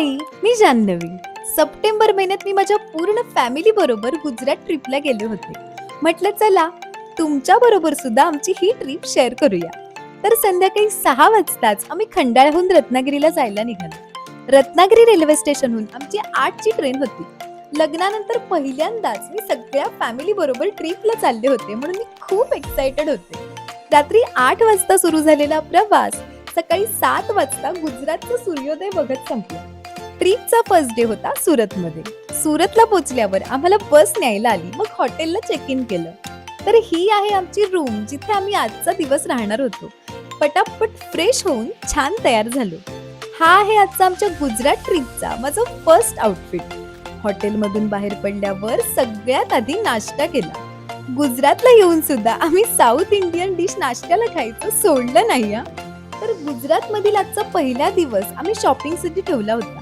हाय, मी Janhvi. September महिन्यात मी माझ्या पूर्ण फॅमिली बरोबर गुजरात ट्रिपला गेले होते. म्हटलं चला तुमच्या बरोबर सुद्धा आमची ही ट्रिप शेअर करूया. तर संध्याकाळी 6 वाजताच आम्ही खंडाळ्याहून रत्नागिरीला जायला निघालो. रत्नागिरी रेल्वे स्टेशनहून आमची 8 ची ट्रेन होती. लग्नानंतर पहिल्यांदाच मी सगळ्या फॅमिली बरोबर ट्रिपला चालले होते, म्हणून मी खूप एक्साइटेड होते. रात्री 8 वाजता सुरू झालेला प्रवास सकाळी 7 वाजता गुजरातचा सूर्योदय बघत संपला. ट्रिपचा फर्स्ट डे होता सुरतमध्ये. सुरतला पोहोचल्यावर आम्हाला बस न्यायला आली, मग हॉटेलला चेक इन केलं. तर ही आहे आमची रूम, जिथे आम्ही आजचा दिवस राहणार होतो. पटापट फ्रेश होऊन छान तयार झालो. हा आहे आजचा आमच्या गुजरात ट्रिपचा माझा फर्स्ट आउटफिट. हॉटेलमधून बाहेर पडल्यावर सगळ्यात आधी नाश्ता केला. गुजरातला येऊन सुद्धा आम्ही साऊथ इंडियन डिश नाश्त्याला खायचं सोडलं नाही. तर गुजरात मधील आजचा पहिला दिवस आम्ही शॉपिंगसाठी ठेवला होता.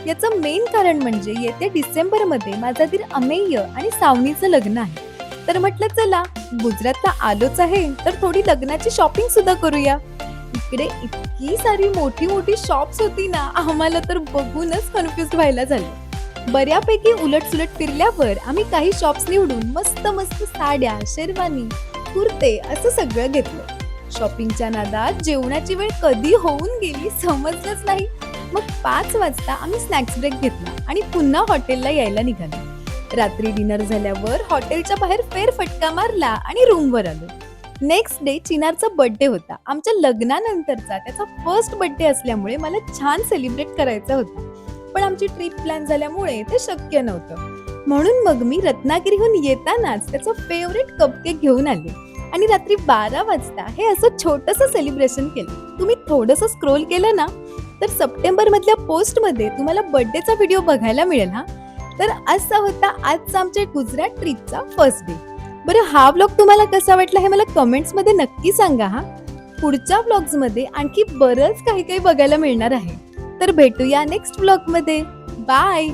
याचं मेन कारण म्हणजे येत्या डिसेंबर मध्ये माझा दीर अमेय आणि सावनीचं लग्न आहे. तर म्हटलं चला गुजरातला आलोच आहे तर थोडी लग्नाची शॉपिंग सुद्धा करूया. इकडे इतकी सारी मोठी मोठी शॉप्स होती ना, आम्हाला तर बघूनच कन्फ्युज व्हायला झालं. बऱ्यापैकी उलटसुलट फिरल्यावर आम्ही काही शॉप्स निवडून मस्त मस्त साड्या, शेरवानी, कुर्ते असं सगळं घेतलं. शॉपिंगच्या नादात जेवणाची वेळ कधी होऊन गेली समजलंच नाही. मग 5 वाजता आम्ही स्नॅक्स ब्रेक घेतला आणि पुन्हा हॉटेलला यायला निघालो. रात्री डिनर झाल्यावर हॉटेलच्या बाहेर फेरफटका मारला आणि रूमवर आलो. नेक्स्ट डे चिनारचा बर्थडे होता. आमच्या लग्नानंतरचा त्याचा फर्स्ट बर्थडे असल्यामुळे मला छान सेलिब्रेट करायचा होता, पण आमची ट्रिप प्लॅन झाल्यामुळे ते शक्य नव्हतं. म्हणून मग मी रत्नागिरीहून येतानाच त्याचा फेवरेट कपकेक घेऊन आले आणि रात्री 12 वाजता हे असं छोटंसं सेलिब्रेशन केलं. तुम्ही थोडंसं स्क्रोल केलं ना तर सप्टेंबर मधल्या पोस्ट मध्ये तुम्हाला बर्थडेचा व्हिडिओ बघायला मिळेल. तर असा होता आजचा आमच्या गुजरात ट्रिपचा फर्स्ट डे. बरं, हा व्लॉग तुम्हाला कसा वाटला हे मला कमेंट्स मध्ये नक्की सांगा. पुढच्या व्लॉग्स मध्ये आणखी बरंच काही काही बघायला मिळणार आहे. तर भेटूया नेक्स्ट व्लॉग मध्ये. बाय.